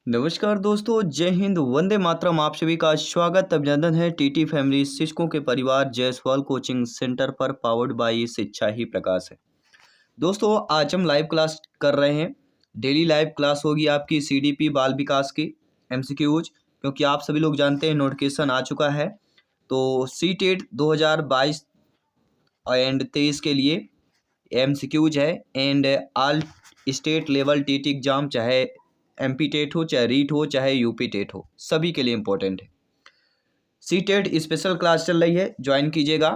नमस्कार दोस्तों, जय हिंद, वंदे मातरम। आप सभी का स्वागत अभिनंदन है टीटी फैमिली शिक्षकों के परिवार जायसवाल कोचिंग सेंटर पर, पावर्ड बाई शिक्षा ही प्रकाश है। दोस्तों, आज हम लाइव क्लास कर रहे हैं। डेली लाइव क्लास होगी आपकी सीडीपी बाल विकास की एमसीक्यूज, क्योंकि आप सभी लोग जानते हैं नोटिफिकेशन आ चुका है। तो सीटेट 2022 एंड 23 के लिए एमसीक्यूज है, and all state level TT exam, चाहे एमपी टेट हो, चाहे रीट हो, चाहे यूपी टेट हो, सभी के लिए इम्पोर्टेंट है। सी टेट स्पेशल क्लास चल रही है, ज्वाइन कीजिएगा।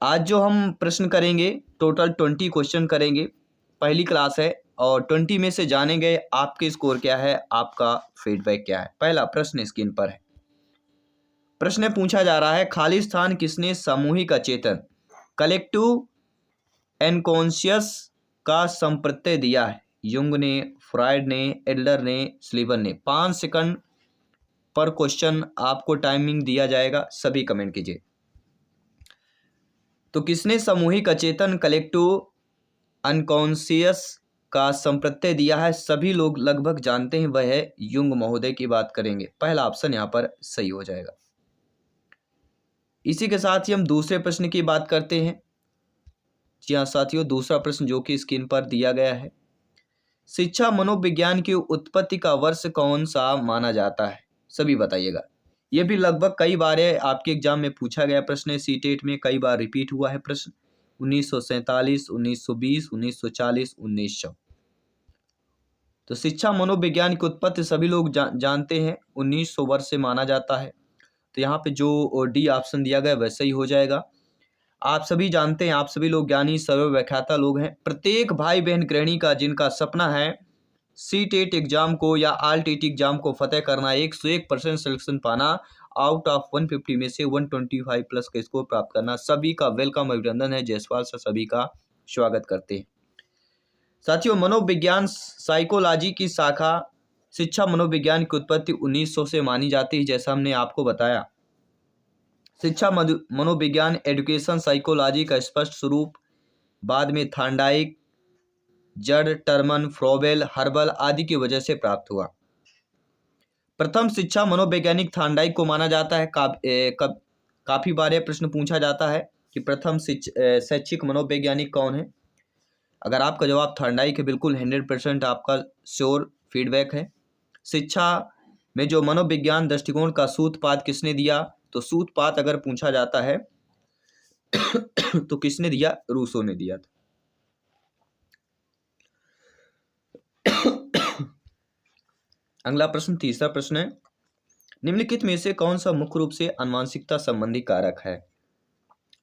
आज जो हम प्रश्न करेंगे, टोटल 20 क्वेश्चन करेंगे। पहली क्लास है और 20 में से जाने गए आपके स्कोर क्या है, आपका फीडबैक क्या है। पहला प्रश्न स्क्रीन पर है। प्रश्न पूछा जा रहा है, खाली स्थान किसने सामूहिक अचेतन कलेक्टिव एनकॉन्शियस का संप्रत्यय दिया है? युंग ने, फ्रायड ने, एडलर ने, स्लीवन ने। 5 सेकंड पर क्वेश्चन आपको टाइमिंग दिया जाएगा, सभी कमेंट कीजिए। तो किसने सामूहिक अचेतन कलेक्टिव अनकॉन्शियस का संप्रत्यय दिया है? सभी लोग लगभग जानते हैं, वह है युंग महोदय की बात करेंगे। पहला ऑप्शन यहाँ पर सही हो जाएगा। इसी के साथ ही हम दूसरे प्रश्न की बात करते हैं। जी हाँ साथियों, दूसरा प्रश्न जो कि स्क्रीन पर दिया गया है, शिक्षा मनोविज्ञान की उत्पत्ति का वर्ष कौन सा माना जाता है? सभी बताइएगा। ये भी लगभग कई बार आपके एग्जाम में पूछा गया प्रश्न है, सीटेट में कई बार रिपीट हुआ है प्रश्न। 1947, 1920, 1940, 1900। तो शिक्षा मनोविज्ञान की उत्पत्ति सभी लोग जानते हैं, 1900 वर्ष से माना जाता है। तो यहाँ पे जो डी ऑप्शन दिया गया वैसे ही हो जाएगा। आप सभी जानते हैं, आप सभी लोग ज्ञानी सर्वव्याख्याता लोग हैं। प्रत्येक भाई बहन गृहिणी का जिनका सपना है सी टेट एग्जाम को या आल टेट एग्जाम को फतेह करना, 101% सिलेक्शन पाना, आउट ऑफ 150 में से 125 प्लस का स्कोर प्राप्त करना, सभी का वेलकम अभिनंदन है। जायसवाल से सभी का स्वागत करते हैं। साथियों, मनोविज्ञान साइकोलॉजी की शाखा शिक्षा मनोविज्ञान की उत्पत्ति 1900 से मानी जाती है, जैसा हमने आपको बताया। शिक्षा मनोविज्ञान एजुकेशन साइकोलॉजी का स्पष्ट स्वरूप बाद में थांडाइक, जड, टर्मन, फ्रोबेल, हर्बल आदि की वजह से प्राप्त हुआ। प्रथम शिक्षा मनोवैज्ञानिक थांडाइक को माना जाता है। काफी बार यह प्रश्न पूछा जाता है कि प्रथम शैक्षिक मनोवैज्ञानिक कौन है। अगर आपका जवाब थांडाइक है, बिल्कुल 100% आपका श्योर फीडबैक है। शिक्षा में जो मनोविज्ञान दृष्टिकोण का सूत्रपात किसने दिया? तो सूत्रपात अगर पूछा जाता है तो किसने दिया? रूसो ने दिया था। अगला प्रश्न, तीसरा प्रश्न है, निम्नलिखित में से कौन सा मुख्य रूप से आनुवंशिकता संबंधी कारक है?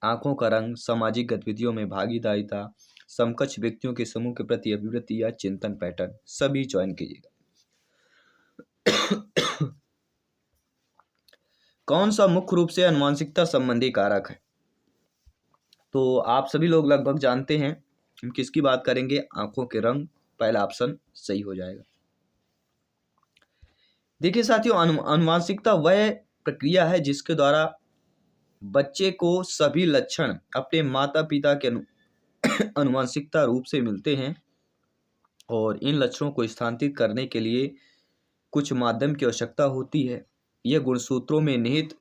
आंखों का रंग, सामाजिक गतिविधियों में भागीदारिता, समकक्ष व्यक्तियों के समूह के प्रति अभिवृत्ति या चिंतन पैटर्न। सभी चयन कीजिएगा। कौन सा मुख्य रूप से आनुवंशिकता संबंधी कारक है? तो आप सभी लोग लगभग जानते हैं हम किसकी बात करेंगे। आंखों के रंग, पहला ऑप्शन सही हो जाएगा। देखिए साथियों, आनुवंशिकता वह प्रक्रिया है जिसके द्वारा बच्चे को सभी लक्षण अपने माता पिता के आनुवंशिकता रूप से मिलते हैं, और इन लक्षणों को स्थानांतरित करने के लिए कुछ माध्यम की आवश्यकता होती है। यह गुणसूत्रों में निहित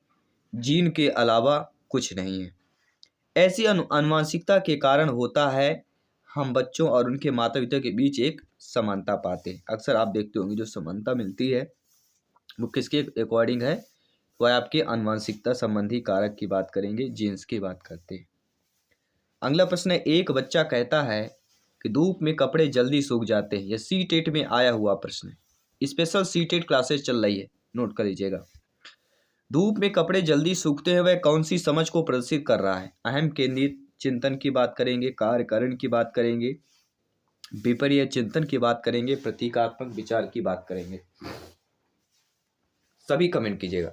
जीन के अलावा कुछ नहीं है। ऐसी आनुवंशिकता के कारण होता है हम बच्चों और उनके माता पिता के बीच एक समानता पाते हैं। अक्सर आप देखते होंगे जो समानता मिलती है वो किसके अकॉर्डिंग है? वह आपके आनुवंशिकता संबंधी कारक की बात करेंगे, जीन्स की बात करते हैं। अगला प्रश्न है, एक बच्चा कहता है कि धूप में कपड़े जल्दी सूख जाते हैं। यह सी टेट में आया हुआ प्रश्न है। स्पेशल सी टेट क्लासेस चल रही है, नोट कर लीजिएगा। धूप में कपड़े जल्दी सूखते हैं, वह कौन सी समझ को प्रदर्शित कर रहा है? अहम केंद्रित चिंतन की बात करेंगे, कार्यकरण की बात करेंगे, विपर्य चिंतन की बात करेंगे, प्रतीकात्मक विचार की बात करेंगे। सभी कमेंट कीजिएगा।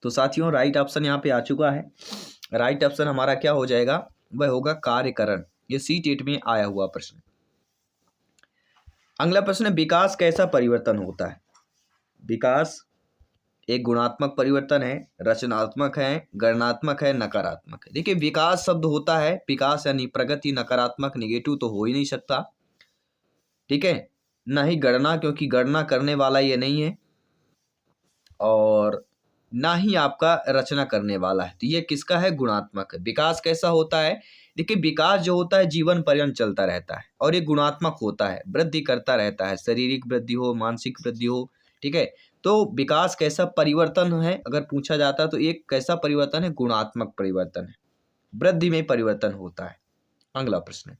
तो साथियों, राइट ऑप्शन यहाँ पे आ चुका है। राइट ऑप्शन हमारा क्या हो जाएगा? वह होगा कार्यकरण। ये सी टेट में आया हुआ प्रश्न। अगला प्रश्न, विकास कैसा परिवर्तन होता है? विकास एक गुणात्मक परिवर्तन है, रचनात्मक है, गणनात्मक है, नकारात्मक है। देखिए विकास शब्द होता है, विकास यानी प्रगति, नकारात्मक नेगेटिव तो हो ही नहीं सकता, ठीक है। ना ही गणना, क्योंकि गणना करने वाला ये नहीं है, और ना ही आपका रचना करने वाला है। तो ये किसका है? गुणात्मक है। विकास कैसा होता है? देखिए विकास जो होता है जीवन पर्यंत चलता रहता है, और ये गुणात्मक होता है, वृद्धि करता रहता है, शारीरिक वृद्धि हो, मानसिक वृद्धि हो, ठीक है। तो विकास कैसा परिवर्तन है अगर पूछा जाता है, तो एक कैसा परिवर्तन है? गुणात्मक परिवर्तन है, वृद्धि में परिवर्तन होता है। अगला प्रश्न है,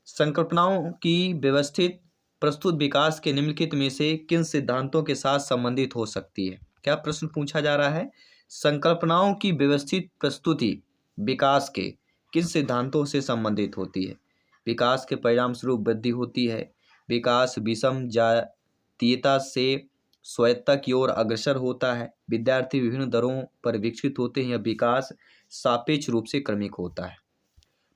संकल्पनाओं की व्यवस्थित प्रस्तुत विकास के निम्नलिखित में से किन सिद्धांतों के साथ संबंधित हो सकती है? क्या प्रश्न पूछा जा रहा है? संकल्पनाओं की व्यवस्थित प्रस्तुति विकास के किन सिद्धांतों से संबंधित होती है? विकास के परिणाम स्वरूप वृद्धि होती है, विकास विषम जातीयता से स्वायत्तता की ओर अग्रसर होता है, विद्यार्थी विभिन्न दरों पर विकसित होते हैं, या विकास सापेक्ष रूप से क्रमिक होता है।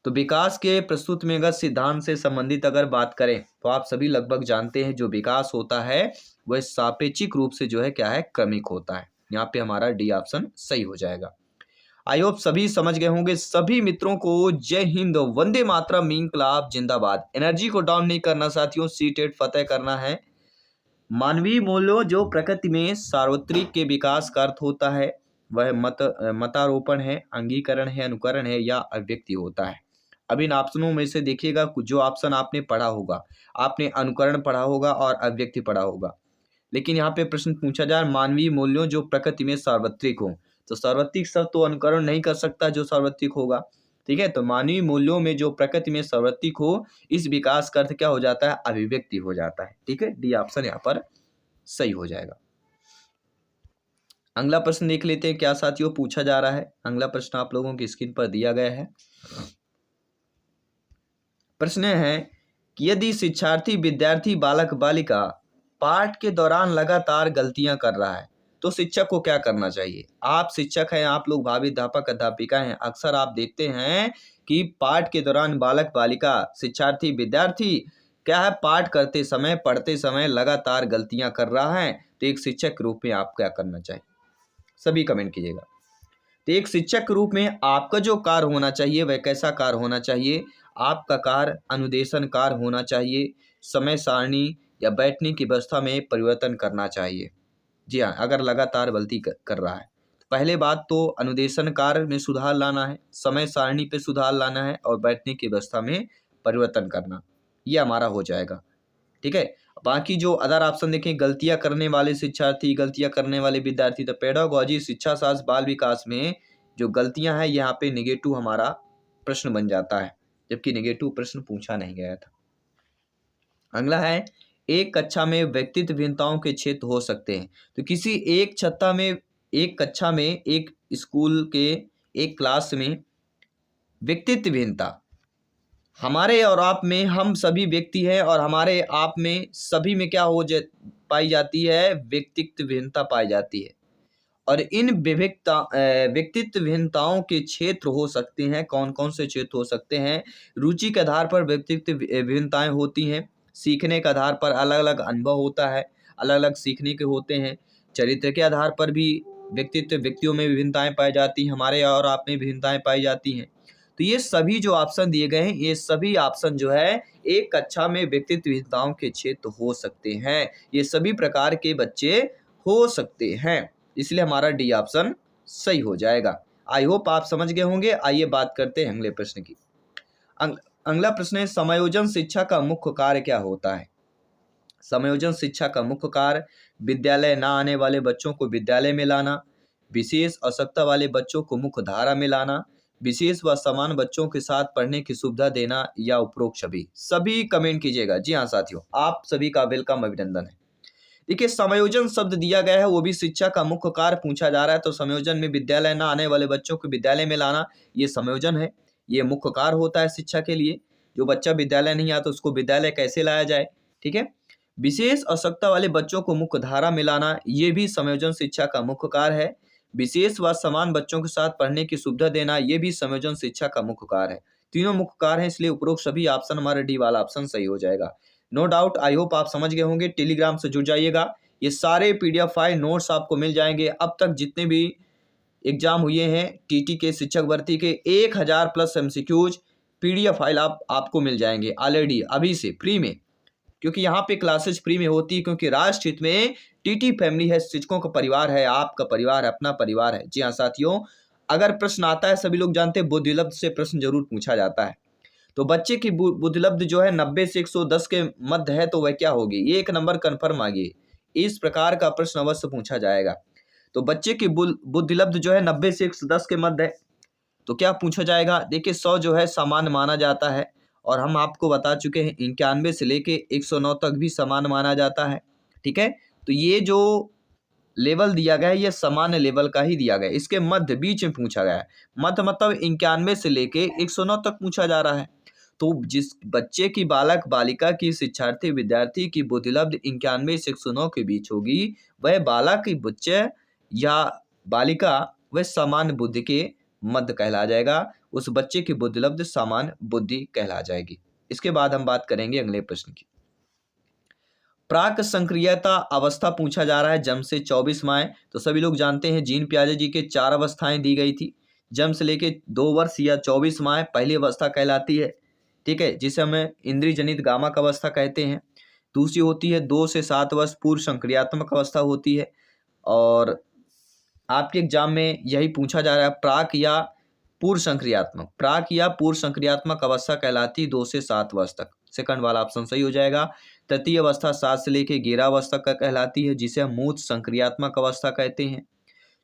तो विकास के प्रस्तुत में अगर सिद्धांत से संबंधित अगर बात करें तो आप सभी लगभग जानते हैं जो विकास होता है वह सापेक्षिक रूप से जो है क्या है? क्रमिक होता है। यहाँ पे हमारा डी ऑप्शन सही हो जाएगा। आई होप सभी समझ गए होंगे। सभी मित्रों को जय हिंद, वंदे मातरम, इंकलाब जिंदाबाद। एनर्जी को डाउन नहीं करना साथियों, सीटेट फतेह करना है। मानवीय मूल्यों जो प्रकृति में सार्वत्रिक के विकास का अर्थ होता है वह मतारोपण है, अंगीकरण है, अनुकरण है, या अभिव्यक्ति होता है। अब इन ऑप्शनों में से देखिएगा जो ऑप्शन आपने पढ़ा होगा, आपने अनुकरण पढ़ा होगा और अभिव्यक्ति पढ़ा होगा, लेकिन यहाँ पे प्रश्न पूछा जाए मानवीय मूल्यों जो प्रकृति में सार्वत्रिक हो, तो सार्वत्रिक शब्द तो अनुकरण नहीं कर सकता जो सार्वत्रिक होगा, ठीक है। तो मानवीय मूल्यों में जो प्रकृति में सार्वत्रिक हो, इस विकास का अर्थ क्या हो जाता है? अभिव्यक्ति हो जाता है, ठीक है। डी ऑप्शन यहाँ पर सही हो जाएगा। अगला प्रश्न देख लेते हैं क्या साथियों पूछा जा रहा है। अगला प्रश्न आप लोगों की स्क्रीन पर दिया गया है। प्रश्न है कि यदि शिक्षार्थी, विद्यार्थी, बालक, बालिका पाठ के दौरान लगातार गलतियां कर रहा है तो शिक्षक को क्या करना चाहिए? आप शिक्षक हैं, आप लोग भावी अध्यापक अध्यापिका हैं, अक्सर आप देखते हैं कि पाठ के दौरान बालक, बालिका, शिक्षार्थी, विद्यार्थी क्या है? पाठ करते समय, पढ़ते समय लगातार गलतियां कर रहा है, तो एक शिक्षक के रूप में आप क्या करना चाहिए? सभी कमेंट कीजिएगा। तो एक शिक्षक के रूप में आपका जो कार्य होना चाहिए वह कैसा कार्य होना चाहिए? आपका कार्य अनुदेशन कार्य होना चाहिए, समय सारणी या बैठने की व्यवस्था में परिवर्तन करना चाहिए। जी हाँ, अगर लगातार गलती कर रहा है तो पहले बात तो अनुदेशन कार्य में सुधार लाना है, समय सारणी पे सुधार लाना है, और बैठने की व्यवस्था में परिवर्तन करना, ये हमारा हो जाएगा, ठीक है। बाकी जो अदर ऑप्शन देखें, गलतियां करने वाले शिक्षार्थी, गलतियां करने वाले विद्यार्थी, तो पेडागोजी शिक्षा शास्त्र बाल विकास में जो गलतियां हैं यहाँ पे नेगेटिव हमारा प्रश्न बन जाता है, जबकि नेगेटिव प्रश्न पूछा नहीं गया था। अगला है, एक कक्षा में व्यक्तित्व भिन्नताओं के क्षेत्र हो सकते हैं। तो किसी एक कक्षा में एक स्कूल के एक क्लास में व्यक्तित्व भिन्नता हमारे और आप में, हम सभी व्यक्ति हैं और हमारे आप में सभी में क्या पाई जाती है? व्यक्तित्व भिन्नता पाई जाती है, और इन व्यक्तित्व भिन्नताओं के क्षेत्र हो सकते हैं। कौन कौन से क्षेत्र हो सकते हैं? रुचि के आधार पर व्यक्तित्व भिन्नताएं होती हैं, सीखने के आधार पर अलग अलग अनुभव होता है, अलग अलग सीखने के होते हैं, चरित्र के आधार पर भी व्यक्तियों में विभिन्नताएं पाई जाती हैं, हमारे और आप में विभिन्नताएं पाई जाती हैं। तो ये सभी जो ऑप्शन दिए गए हैं, ये सभी ऑप्शन जो है एक कक्षा में व्यक्तित्व भिन्नताओं के क्षेत्र हो सकते हैं। ये सभी प्रकार के बच्चे हो सकते हैं, इसलिए हमारा डी ऑप्शन सही हो जाएगा। आई होप आप समझ गए होंगे। आइए बात करते हैं अगले प्रश्न की। अगला प्रश्न है, समायोजन शिक्षा का मुख्य कार्य क्या होता है? समायोजन शिक्षा का मुख्य कार्य विद्यालय न आने वाले बच्चों को विद्यालय में लाना, विशेष आवश्यकता वाले बच्चों को मुख्य धारा में लाना, विशेष व समान बच्चों के साथ पढ़ने की सुविधा देना, या उपरोक्त सभी कमेंट कीजिएगा। जी हाँ साथियों, आप सभी का वेलकम, अभिनंदन है। देखिए समायोजन शब्द दिया गया है, वो भी शिक्षा का मुख्य कार्य पूछा जा रहा है, तो समायोजन में विद्यालय न आने वाले बच्चों को विद्यालय में लाना, ये समायोजन है, ये मुख्य कार्य होता है शिक्षा के लिए। जो बच्चा विद्यालय नहीं आता उसको विद्यालय कैसे लाया जाए, ठीक है। विशेष आवश्यकता वाले बच्चों को मुख्य धारा में लाना, ये भी समायोजन शिक्षा का मुख्य कार्य है। विशेष व समान बच्चों के साथ पढ़ने की सुविधा देना, ये भी समायोजन शिक्षा का मुख्य कार्य है। तीनों मुख्य कार्य हैं, इसलिए उपरोक्त सभी ऑप्शन हमारे डी वाला ऑप्शन सही हो जाएगा। नो डाउट, आई होप आप समझ गए होंगे। टेलीग्राम से जुड़ जाइएगा, ये सारे PDF फाइल नोट्स आपको मिल जाएंगे। अब तक जितने भी एग्जाम हुए हैं TT के शिक्षक भर्ती के 1000 प्लस MCQs PDF फाइल आपको मिल जाएंगे ऑलरेडी अभी से फ्री में, क्योंकि यहाँ पे क्लासेस फ्री में होती है, क्योंकि राष्ट्र हित में TT फैमिली है, शिक्षकों का परिवार है, आपका परिवार है, अपना परिवार है। जी हाँ साथियों, अगर प्रश्न आता है, सभी लोग जानते हैं बुद्धिलब्ध से प्रश्न जरूर पूछा जाता है। तो बच्चे की बुद्धिलब्ध जो है 90 से 110 के मध्य है, तो वह क्या होगी? ये 1 नंबर कन्फर्म आ गई। इस प्रकार का प्रश्न अवश्य पूछा जाएगा। तो बच्चे की बुद्धिलब्ध जो है 90 से 110 के मध्य है, तो क्या पूछा जाएगा? देखिए 100 जो है सामान्य माना जाता है, और हम आपको बता चुके हैं 91 से लेके 109 तक भी सामान्य माना जाता है। ठीक है, तो ये जो लेवल दिया गया है ये सामान्य लेवल का ही दिया गया है, इसके मध्य बीच में पूछा गया है। मध्य मतलब 91 से लेके 109 तक पूछा जा रहा है। तो जिस बच्चे की बालक बालिका की शिक्षार्थी विद्यार्थी की बुद्धिलब्ध 91 से 109 के बीच होगी, वह बालक बच्चे या बालिका वह सामान्य बुद्धि के मध्य कहला जाएगा। उस बच्चे की बुद्धिलब्ध सामान्य बुद्धि कहला जाएगी। इसके बाद हम बात करेंगे अगले प्रश्न की। प्राक संक्रियता अवस्था पूछा जा रहा है, जन्म से 24 माह। तो सभी लोग जानते हैं जीन पियाजे जी के 4 अवस्थाएं दी गई थी। जन्म से लेके 2 वर्ष या 24 माह पहली अवस्था कहलाती है, ठीक है, जिसे हमें इंद्रिय जनित गामक अवस्था कहते हैं। दूसरी होती है 2 से 7 वर्ष पूर्व संक्रियात्मक अवस्था होती है। और आपके एग्जाम में यही पूछा जा रहा है, प्राक या पूर्व संक्रियात्मक अवस्था कहलाती 2 से 7 वर्ष तक। सेकंड वाला ऑप्शन सही हो जाएगा। तृतीय अवस्था 7 से लेकर 11 वर्ष तक का कहलाती है, जिसे हम मूर्त संक्रियात्मक अवस्था कहते हैं।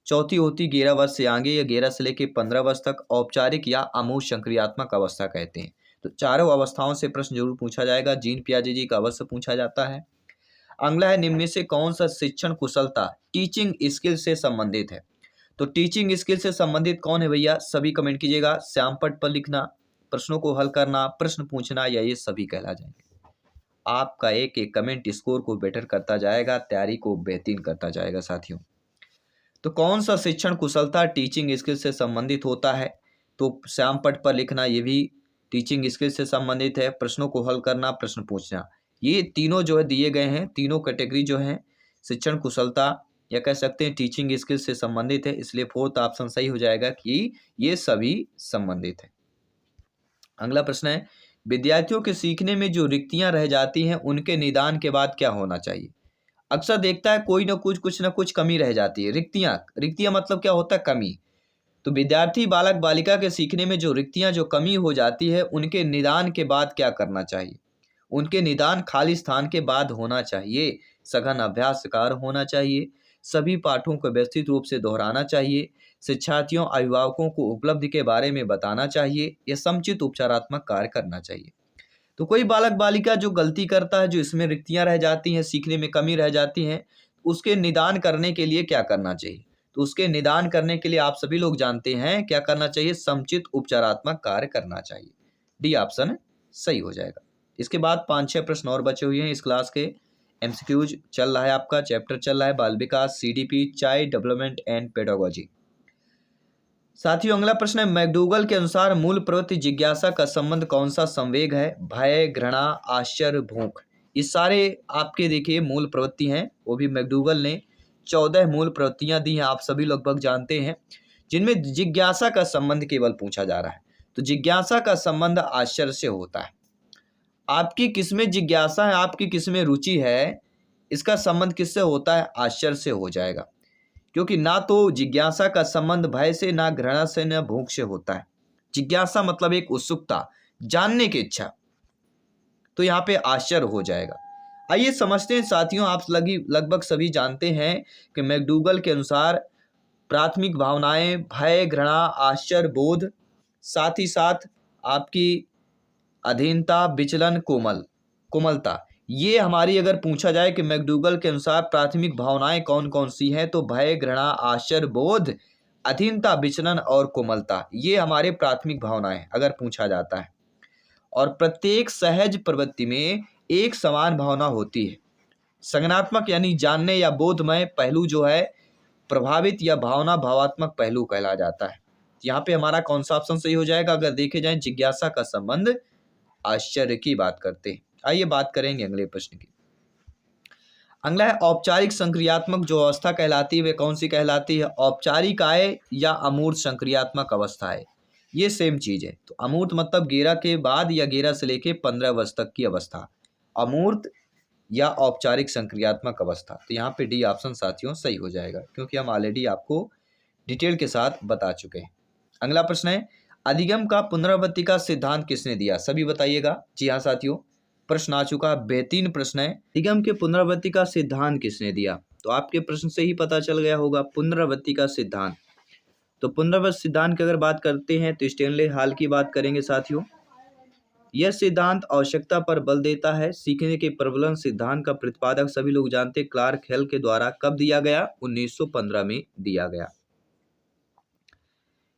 चौथी होती 11 वर्ष से आगे या 11 से लेकर 15 वर्ष तक औपचारिक या अमूर्त संक्रियात्मक अवस्था कहते हैं। तो चारों अवस्थाओं से प्रश्न जरूर पूछा जाएगा। जीन पियाजे जी का अवश्य पूछा जाता है। अगला है, निम्न में से कौन सा शिक्षण कुशलता टीचिंग स्किल से संबंधित है? तो टीचिंग स्किल से संबंधित कौन है भैया? सभी कमेंट कीजिएगा। श्याम पट पर लिखना, प्रश्नों को हल करना, प्रश्न पूछना, या ये सभी कहला जाएंगे। आपका एक एक कमेंट स्कोर को बेटर करता जाएगा, तैयारी को बेहतरीन करता जाएगा साथियों। तो कौन सा शिक्षण कुशलता टीचिंग स्किल से संबंधित होता है? तो श्याम पट पर लिखना, ये भी टीचिंग स्किल से संबंधित है। प्रश्नों को हल करना, प्रश्न पूछना, ये तीनों जो है दिए गए हैं, तीनों कैटेगरी जो है शिक्षण कुशलता या कह सकते हैं टीचिंग स्किल से संबंधित है। इसलिए 4th ऑप्शन सही हो जाएगा कि ये सभी संबंधित है। अगला प्रश्न है, विद्यार्थियों के सीखने में जो रिक्तियां रह जाती हैं उनके निदान के बाद क्या होना चाहिए? अक्सर देखता है कोई ना कुछ ना कुछ कमी रह जाती है। रिक्तियां मतलब क्या होता है? कमी। तो विद्यार्थी बालक बालिका के सीखने में जो रिक्तियां जो कमी हो जाती है उनके निदान के बाद क्या करना चाहिए? उनके निदान खाली स्थान के बाद होना चाहिए, सघन अभ्यास कार्य होना चाहिए, सभी पाठों को व्यवस्थित रूप से दोहराना चाहिए, शिक्षार्थियों अभिभावकों को उपलब्धि के बारे में बताना चाहिए, या समुचित उपचारात्मक कार्य करना चाहिए। तो कोई बालक बालिका जो गलती करता है, जो इसमें रिक्तियां रह जाती हैं, सीखने में कमी रह जाती हैं, उसके निदान करने के लिए क्या करना चाहिए? तो उसके निदान करने के लिए आप सभी लोग जानते हैं क्या करना चाहिए? समुचित उपचारात्मक कार्य करना चाहिए। डी ऑप्शन सही हो जाएगा। इसके बाद 5-6 प्रश्न और बचे हुए हैं। इस क्लास के MCQs चल रहा है, आपका चैप्टर चल रहा है बाल विकास, CDP, child development and pedagogy. साथियों अगला प्रश्न है, मैकडूगल के अनुसार मूल प्रवृत्ति जिज्ञासा का संबंध कौन सा संवेग है? भय, घृणा, आश्चर्य, भूख। ये सारे आपके देखिए मूल प्रवृत्ति हैं। वो भी मैकडूगल ने 14 मूल प्रवृत्तियां दी हैं, आप सभी लगभग जानते हैं, जिनमें जिज्ञासा का संबंध केवल पूछा जा रहा है। तो जिज्ञासा का संबंध आश्चर्य से होता है। आपकी किसमें जिज्ञासा है, आपकी किसमें रुचि है, इसका संबंध किससे होता है? आश्चर्य से हो जाएगा, क्योंकि ना तो जिज्ञासा का संबंध भय से, ना घृणा से, ना भूख से होता है। जिज्ञासा मतलब एक उत्सुकता, जानने की इच्छा, तो यहाँ पे आश्चर्य हो जाएगा। आइए समझते हैं साथियों, आप लगभग सभी जानते हैं कि मैकडूगल के अनुसार प्राथमिक भावनाएं भय, घृणा, आश्चर्य, बोध, साथ ही साथ आपकी अधीनता, विचलन, कोमलता, ये हमारी अगर पूछा जाए कि मैकडूगल के अनुसार प्राथमिक भावनाएं कौन कौन सी हैं, तो भय, घृणा, आश्चर्य, बोध, अधीनता, विचलन और कोमलता, ये हमारे प्राथमिक भावनाएं अगर पूछा जाता है। और प्रत्येक सहज प्रवृत्ति में एक समान भावना होती है। संज्ञानात्मक यानी जानने या बोधमय पहलू जो है प्रभावित या भावनात्मक पहलू कहला जाता है। यहाँ पे हमारा कौन सा ऑप्शन सही हो जाएगा? अगर देखे जाए जिज्ञासा का संबंध आश्चर्य की बात करते हैं। आइए बात करेंगे अगले प्रश्न की। अगला है औपचारिक संक्रियात्मक जो अवस्था कहलाती है वे कौन सी कहलाती है? औपचारिक आय या अमूर्त संक्रियात्मक अवस्था है, ये सेम चीज है। तो अमूर्त मतलब 11 के बाद या 11 से लेके 15 वर्ष तक की अवस्था, अमूर्त या औपचारिक संक्रियात्मक अवस्था। तो यहाँ पे डी ऑप्शन साथियों सही हो जाएगा, क्योंकि हम ऑलरेडी आपको डिटेल के साथ बता चुके हैं। अगला प्रश्न है अधिगम का पुनरावृत्ति का सिद्धांत किसने दिया? सभी बताइएगा। जी हाँ साथियों, प्रश्न आ चुका, बेहतरीन प्रश्न है। अधिगम के पुनरावृत्ति का सिद्धांत किसने दिया? तो आपके प्रश्न से ही पता चल गया होगा पुनरावृत्ति का सिद्धांत। तो पुनरावृत्ति सिद्धांत की अगर बात करते हैं तो स्टैनले हॉल की बात करेंगे साथियों। यह सिद्धांत आवश्यकता पर बल देता है। सीखने के प्रबलन सिद्धांत का प्रतिपादक सभी लोग जानते हैं क्लार्क हेल के द्वारा कब दिया गया? 1915 में दिया गया।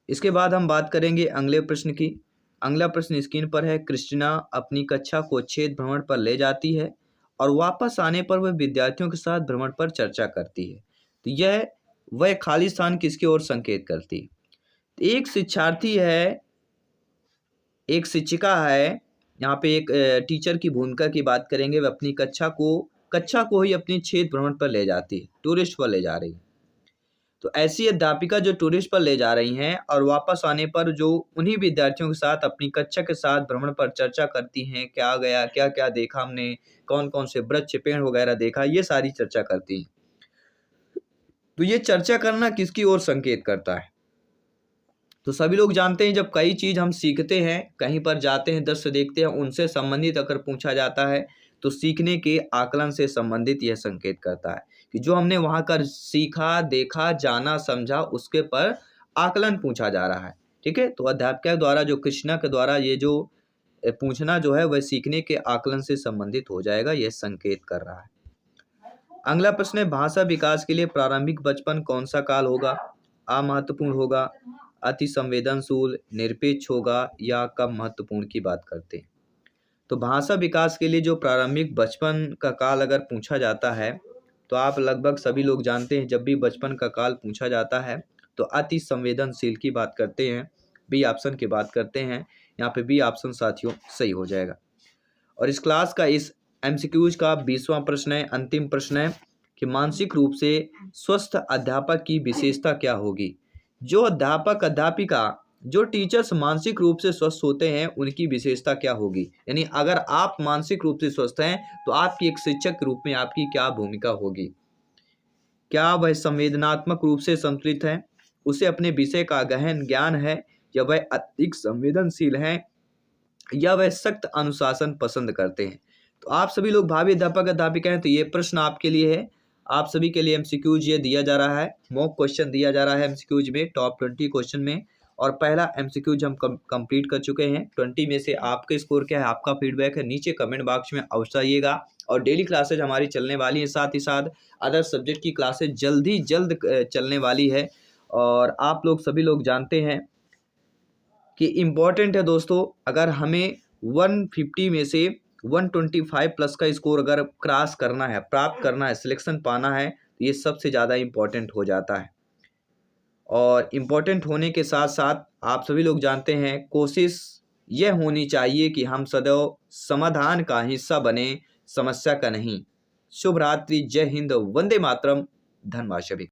इसके बाद हम बात करेंगे अगले प्रश्न की। अगला प्रश्न स्क्रीन पर है। क्रिस्टीना अपनी कक्षा को छेद भ्रमण पर ले जाती है और वापस आने पर वह विद्यार्थियों के साथ भ्रमण पर चर्चा करती है। तो वह खाली स्थान किसकी ओर संकेत करती है? तो एक शिक्षार्थी है, एक शिक्षिका है, यहाँ पे एक टीचर की भूमिका की बात करेंगे। वह अपनी कक्षा को ही अपनी छेद भ्रमण पर ले जाती है, टूरिस्ट पर ले जा रही है। तो ऐसी अध्यापिका जो टूरिस्ट पर ले जा रही हैं और वापस आने पर जो उन्हीं विद्यार्थियों के साथ अपनी कक्षा के साथ भ्रमण पर चर्चा करती हैं, क्या गया, क्या क्या देखा हमने, कौन कौन से वृक्ष पेड़ वगैरह देखा, ये सारी चर्चा करती हैं। तो ये चर्चा करना किसकी ओर संकेत करता है? तो सभी लोग जानते हैं जब कई चीज हम सीखते हैं, कहीं पर जाते हैं, दृश्य देखते हैं, उनसे संबंधित अगर पूछा जाता है तो सीखने के आकलन से संबंधित यह संकेत करता है कि जो हमने वहां कर सीखा, देखा, जाना, समझा, उसके पर आकलन पूछा जा रहा है। ठीक है, तो अध्यापक द्वारा जो कृष्णा के द्वारा ये जो पूछना जो है वह सीखने के आकलन से संबंधित हो जाएगा, यह संकेत कर रहा है। अगला प्रश्न है भाषा विकास के लिए प्रारंभिक बचपन कौन सा काल होगा? अमहत्वपूर्ण होगा, अति संवेदनशील, निरपेक्ष होगा या कम महत्वपूर्ण की बात करते हैं। तो भाषा विकास के लिए जो प्रारंभिक बचपन का काल अगर पूछा जाता है तो आप लगभग सभी लोग जानते हैं जब भी बचपन का काल पूछा जाता है तो अति संवेदनशील की बात करते हैं, बी ऑप्शन की बात करते हैं। यहाँ पे बी ऑप्शन साथियों सही हो जाएगा। और इस क्लास का इस एमसीक्यूज का 20वां प्रश्न है, अंतिम प्रश्न है कि मानसिक रूप से स्वस्थ अध्यापक की विशेषता क्या होगी? जो अध्यापक अध्यापिका जो टीचर्स मानसिक रूप से स्वस्थ होते हैं उनकी विशेषता क्या होगी? यानी अगर आप मानसिक रूप से स्वस्थ हैं तो आपकी एक शिक्षक के रूप में आपकी क्या भूमिका होगी? क्या वह संवेदनात्मक रूप से संतुलित है, उसे अपने विषय का गहन ज्ञान है, या वह अधिक संवेदनशील है, या वह सख्त अनुशासन पसंद करते हैं? तो आप सभी लोग भावी अध्यापक अध्यापिका हैं तो ये प्रश्न आपके लिए है। आप सभी के लिए एमसीक्यूज ये दिया जा रहा है, मॉक क्वेश्चन दिया जा रहा है एमसीक्यूज में, टॉप 20 क्वेश्चन में। और पहला एमसीक्यूज हम कंप्लीट कर चुके हैं। 20 में से आपका स्कोर क्या है, आपका फीडबैक है, नीचे कमेंट बॉक्स में अवश्य आइएगा। और डेली क्लासेज हमारी चलने वाली है, साथ ही साथ अदर सब्जेक्ट की क्लासेज जल्द चलने वाली है। और आप लोग सभी लोग जानते हैं कि इम्पॉर्टेंट है दोस्तों, अगर हमें 150 में से 125 प्लस का स्कोर अगर क्रॉस करना है, प्राप्त करना है, सिलेक्शन पाना है, तो ये सबसे ज़्यादा इम्पॉर्टेंट हो जाता है। और इम्पॉर्टेंट होने के साथ साथ आप सभी लोग जानते हैं कोशिश यह होनी चाहिए कि हम सदैव समाधान का हिस्सा बने, समस्या का नहीं। शुभ रात्रि, जय हिंद, वंदे मातरम, धन्यवाद सभी।